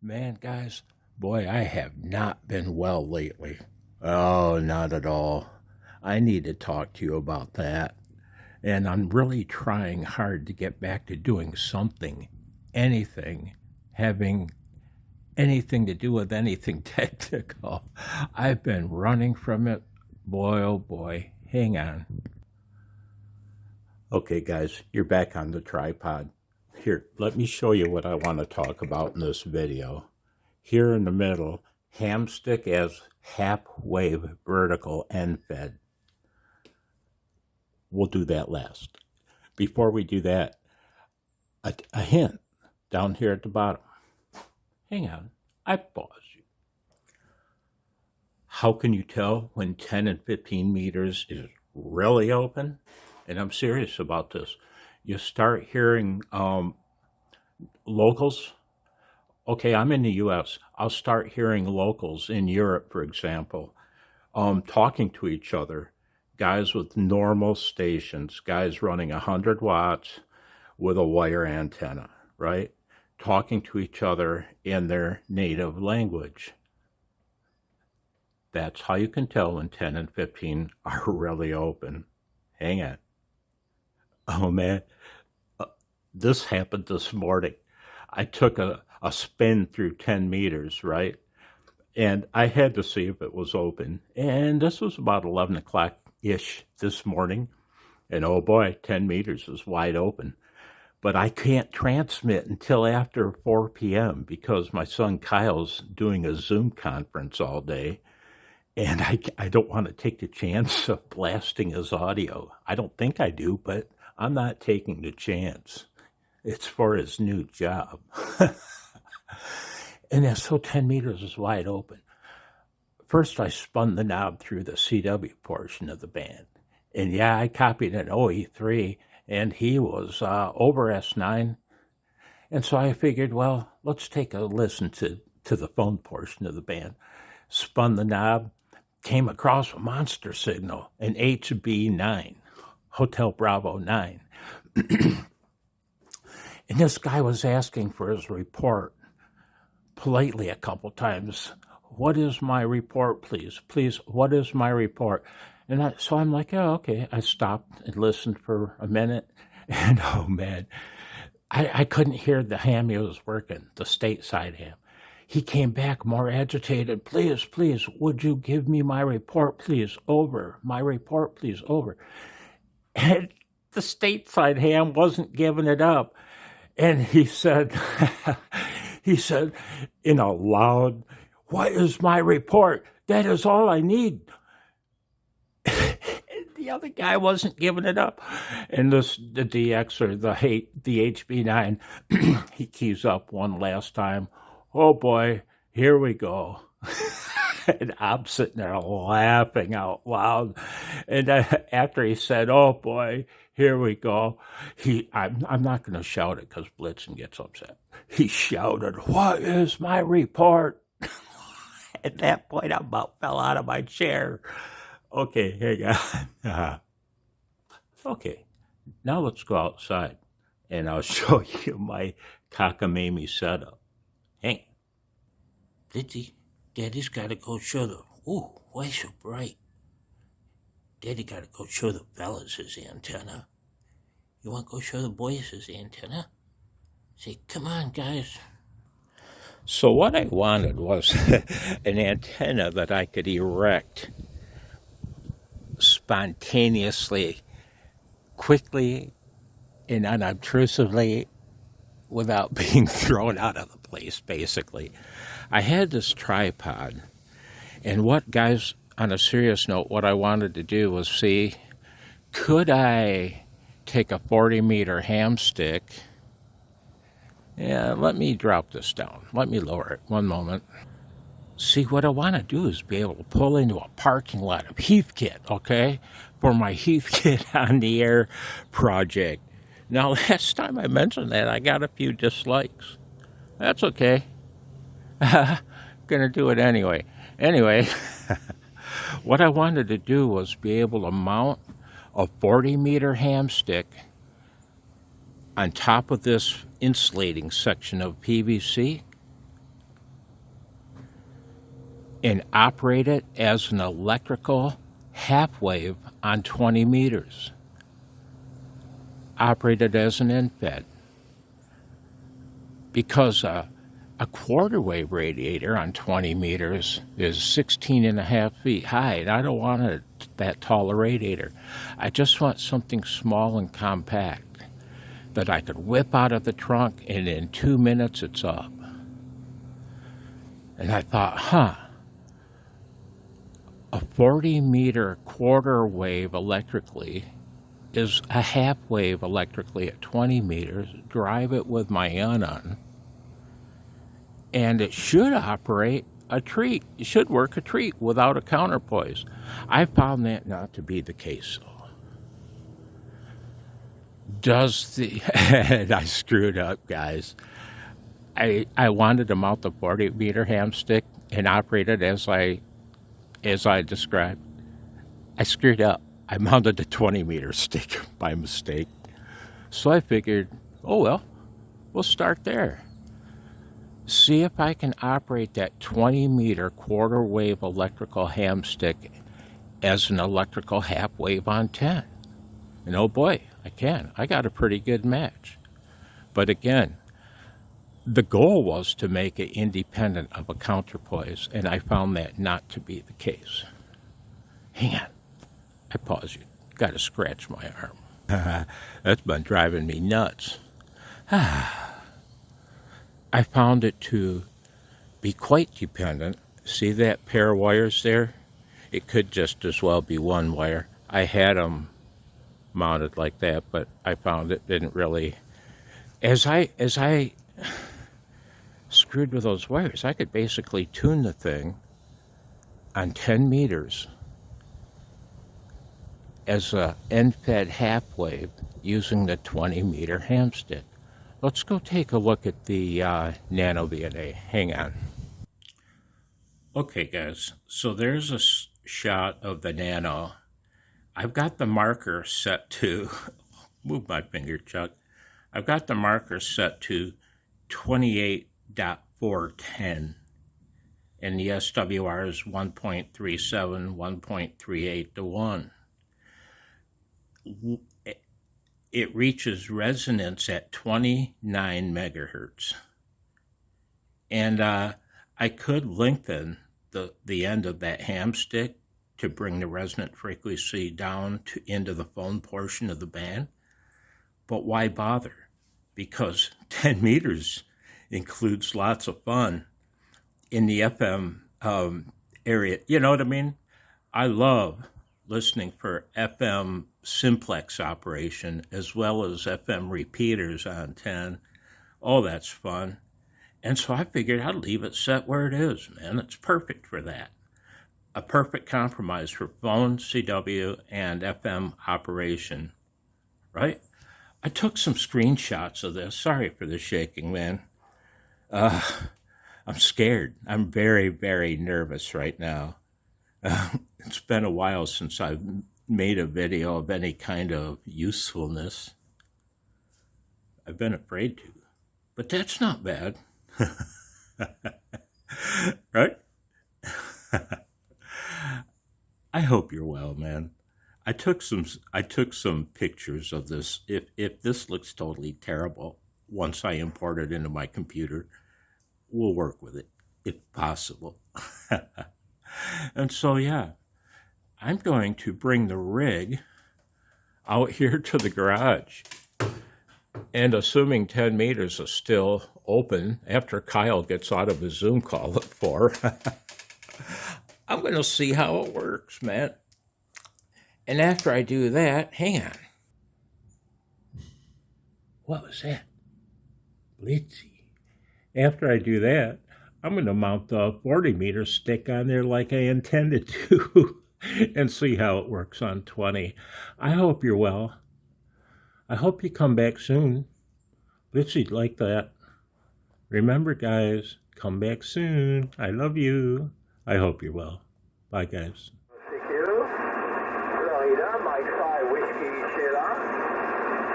Man, guys, boy, I have not been well lately. Oh, not at all. I need to talk to you about that. And I'm really trying hard to get back to doing something, anything, having anything to do with anything technical. I've been running from it. Boy, oh boy, hang on. Okay, guys, you're back on the tripod. Here, let me show you what I want to talk about in this video. Here in the middle, Hamstick as half-wave vertical end fed. We'll do that last. Before we do that, a hint down here at the bottom. Hang on, I paused you. How can you tell when 10 and 15 meters is really open? And I'm serious about this. You start hearing locals. Okay, I'm in the U.S. I'll start hearing locals in Europe, for example, talking to each other. Guys with normal stations, guys running 100 watts with a wire antenna, right? Talking to each other in their native language. That's how you can tell when 10 and 15 are really open. Hang on. Oh, man. This happened this morning. I took a spin through 10 meters, right? And I had to see if it was open. And this was about 11 o'clock-ish this morning. And oh boy, 10 meters is wide open. But I can't transmit until after 4 p.m. because my son Kyle's doing a Zoom conference all day. And I don't want to take the chance of blasting his audio. I don't think I do, but I'm not taking the chance. It's for his new job. And so 10 meters is wide open. First, I spun the knob through the CW portion of the band. And yeah, I copied an OE3, and he was over S9. And so I figured, well, let's take a listen to the phone portion of the band. Spun the knob, came across a monster signal, an HB9, Hotel Bravo 9. And this guy was asking for his report politely a couple times. What is my report, please? Please, what is my report? And so I'm like, oh, okay. I stopped and listened for a minute. And oh, man, I couldn't hear the ham he was working, the stateside ham. He came back more agitated. Please, please, would you give me my report, please? Over. My report, please. Over. And the stateside ham wasn't giving it up. And he said, in a loud, what is my report? That is all I need. The other guy wasn't giving it up. And the DX or the HB9, he keys up one last time. Oh boy, here we go. And I'm sitting there laughing out loud. And after he said, oh boy, here we go, I'm not going to shout it because Blitzy gets upset. He shouted, what is my report? At that point, I about fell out of my chair. Okay, hang on. Okay, now let's go outside and I'll show you my cockamamie setup. Hang on. Blitzy, Daddy's got to go show the... Ooh, why so bright? Daddy got to go show the fellas his antenna. You want to go show the boys his antenna? Say, come on, guys. So what I wanted was an antenna that I could erect spontaneously, quickly, and unobtrusively without being thrown out of the place, basically. I had this tripod, and what, guys, on a serious note, what I wanted to do was see, could I take a 40-meter hamstick? Yeah, let me drop this down. Let me lower it. One moment. See, what I want to do is be able to pull into a parking lot of Heathkit, okay, for my Heathkit on the Air project. Now, last time I mentioned that, I got a few dislikes. That's okay. Gonna do it anyway. Anyway, what I wanted to do was be able to mount a 40-meter hamstick on top of this insulating section of PVC and operate it as an electrical half wave on 20 meters. Operate it as an end-fed. Because a quarter wave radiator on 20 meters is 16 and a half feet high, and I don't want that tall a radiator. I just want something small and compact that I could whip out of the trunk, and in 2 minutes it's up. And I thought, a 40-meter quarter wave electrically is a half wave electrically at 20 meters. Drive it with my on, and it should operate a treat. It should work a treat without a counterpoise. I found that not to be the case, though. And I screwed up, guys. I wanted to mount the 40-meter hamstick and operate it as I described. I screwed up. I mounted the 20-meter stick by mistake. So I figured, oh well, we'll start there. See if I can operate that 20-meter quarter wave electrical hamstick as an electrical half wave on 10. And oh boy, I can. I got a pretty good match. But again, the goal was to make it independent of a counterpoise, and I found that not to be the case. Hang on. I paused you. Got to scratch my arm. That's been driving me nuts. I found it to be quite dependent. See that pair of wires there? It could just as well be one wire. I had them mounted like that, but I found it didn't really. As I screwed with those wires, I could basically tune the thing on 10 meters as a end-fed half wave using the 20-meter hamstick. Let's go take a look at the NanoVNA. Hang on. Okay, guys, so there's a shot of the Nano. I've got the marker set to, move my finger, Chuck. I've got the marker set to 28.410, and the SWR is 1.37, 1.38 to 1. It reaches resonance at 29 megahertz. And I could lengthen the end of that hamstick to bring the resonant frequency down into the phone portion of the band. But why bother? Because 10 meters includes lots of fun in the FM area. You know what I mean? I love listening for FM simplex operation as well as FM repeaters on 10. Oh, that's fun. And so I figured I'd leave it set where it is, man. It's perfect for that. A perfect compromise for phone, CW, and FM operation, right? I took some screenshots of this. Sorry for the shaking, man. I'm scared. I'm very, very nervous right now. It's been a while since I've made a video of any kind of usefulness. I've been afraid to, but that's not bad. Right? I hope you're well, man. I took some pictures of this. If this looks totally terrible, once I import it into my computer, we'll work with it, if possible. And so, yeah, I'm going to bring the rig out here to the garage. And assuming 10 meters is still open after Kyle gets out of his Zoom call at 4, I'm going to see how it works, man. And after I do that, hang on. What was that? Blitzy. After I do that, I'm going to mount the 40-meter stick on there like I intended to and see how it works on 20. I hope you're well. I hope you come back soon. Blitzy'd like that. Remember, guys, come back soon. I love you. I hope you're well. Bye, guys. Florida, Mike 5 Whiskey Sierra.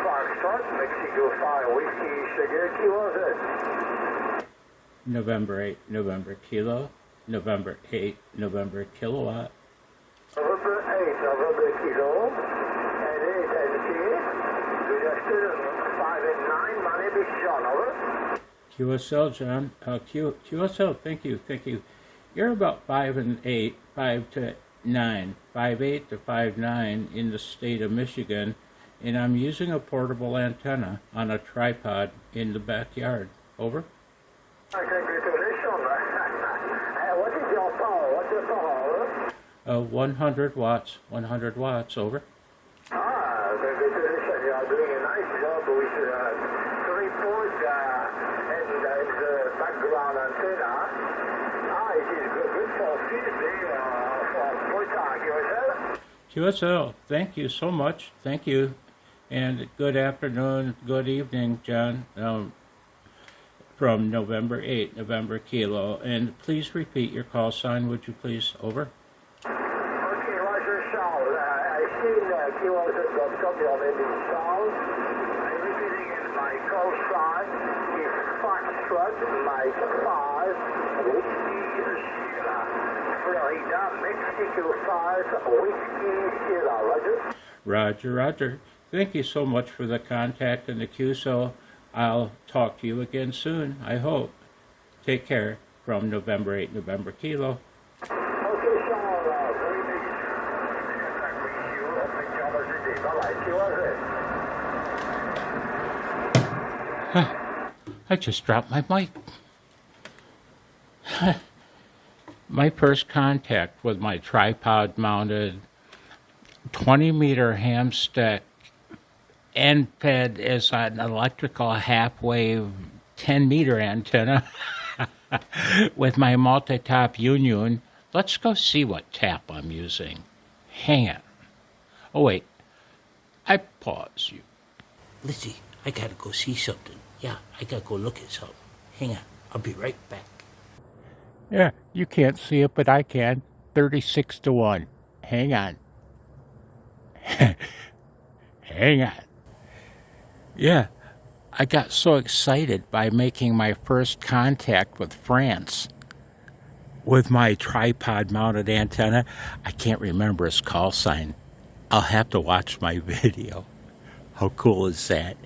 Foxtrot, Mexico 5 Whiskey Sugar Kilo Z. November 8, November Kilo, November 8, November kilowatt. November 8, November Kilo, and 8 NT. Registered 5 and 9, my name is John, over. QSL, John. QSL, thank you. You're about 5 and 8, 5 to 9, 5'8" to 5'9" in the state of Michigan, and I'm using a portable antenna on a tripod in the backyard. Over. Congratulations. What is your power? What's your power, over? 100 watts, 100 watts, over. Congratulations. You are doing a nice job with 3-port and the background antenna. It is good for field for point QSL, thank you so much. Thank you. And good afternoon, good evening, John, from November 8, November Kilo. And please repeat your call sign, would you please? Over. Okay, Roger Charles. I see QSL.com, your name is Charles. I'm repeating in my call sign is Foxtrot, Mike 5, Whiskey Sierra, Florida, Mexico 5, Whiskey Sierra. Roger? Roger. Thank you so much for the contact and the QSL. I'll talk to you again soon, I hope. Take care from November 8, November Kilo. Okay, Charles, very nice. I just dropped my mic. My first contact with my tripod-mounted 20-meter Hamstick end fed as an electrical half-wave 10-meter antenna with my multi-top union. Let's go see what tap I'm using. Hang on. Oh, wait. I pause you. Blitzy, I gotta go see something. Yeah, I gotta go look at something. Hang on, I'll be right back. Yeah, you can't see it, but I can. 36 to 1. Hang on. Hang on. Yeah, I got so excited by making my first contact with France with my tripod-mounted antenna. I can't remember his call sign. I'll have to watch my video. How cool is that?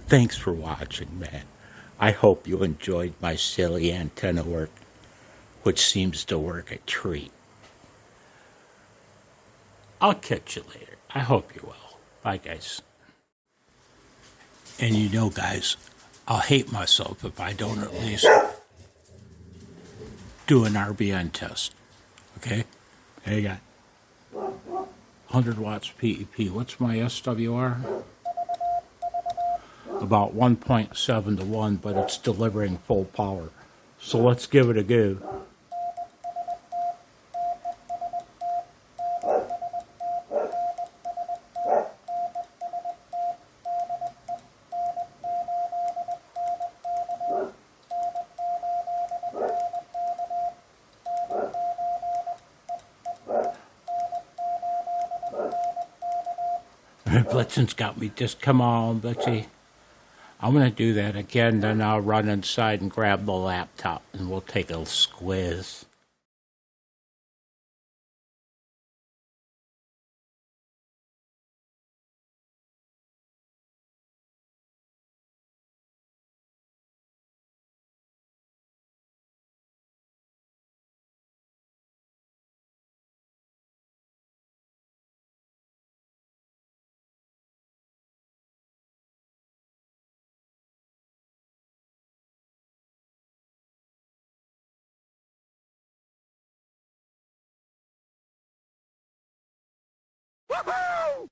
Thanks for watching, man. I hope you enjoyed my silly antenna work, which seems to work a treat. I'll catch you later. I hope you will. Bye, guys. And you know, guys, I'll hate myself if I don't at least do an RBN test. Okay? Hang on. 100 watts PEP. What's my SWR? About 1.7 to 1, but it's delivering full power. So let's give it a go. Blitzing's got me just, come on, Blitzy. I'm going to do that again, then I'll run inside and grab the laptop, and we'll take a squiz. Woohoo!